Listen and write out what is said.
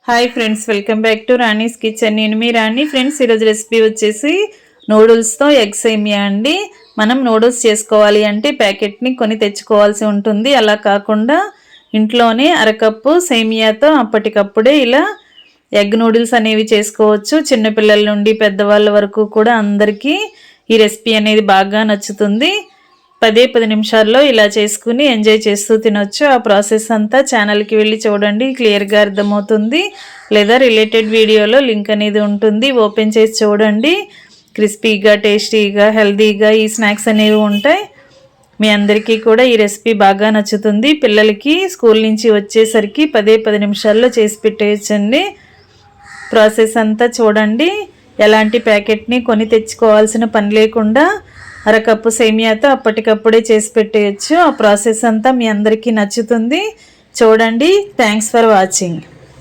Hi friends, welcome back to Rani's kitchen. నేను మీ రాణి. Friends, ఈరోజు recipe వచ్చేసి నూడిల్స్తో ఎగ్ సేమియా అండి. మనం నూడిల్స్ చేసుకోవాలి అంటే ప్యాకెట్ని కొని తెచ్చుకోవాల్సి ఉంటుంది. అలా కాకుండా ఇంట్లోనే అరకప్పు సేమియాతో అప్పటికప్పుడే ఇలా ఎగ్ నూడిల్స్ అనేవి చేసుకోవచ్చు. చిన్నపిల్లల నుండి పెద్దవాళ్ళ వరకు కూడా అందరికీ ఈ రెసిపీ అనేది బాగా నచ్చుతుంది. 10 నిమిషాల్లో ఇలా చేసుకుని ఎంజాయ్ చేస్తూ తినొచ్చు. ఆ ప్రాసెస్ అంతా ఛానల్కి వెళ్ళి చూడండి, క్లియర్గా అర్థమవుతుంది. లేదా రిలేటెడ్ వీడియోలో లింక్ అనేది ఉంటుంది, ఓపెన్ చేసి చూడండి. క్రిస్పీగా, టేస్టీగా, హెల్తీగా ఈ స్నాక్స్ అనేవి ఉంటాయి. మీ అందరికీ కూడా ఈ రెసిపీ బాగా నచ్చుతుంది. పిల్లలకి స్కూల్ నుంచి వచ్చేసరికి 10 నిమిషాల్లో చేసి పెట్టేయచ్చండి. ప్రాసెస్ అంతా చూడండి. ఎలాంటి ప్యాకెట్ని కొని తెచ్చుకోవాల్సిన పని లేకుండా అరకప్పు సేమియాతో అప్పటికప్పుడే చేసి పెట్టేయచ్చు. ఆ ప్రాసెస్ అంతా మీ అందరికీ నచ్చుతుంది. చూడండి. Thanks for watching.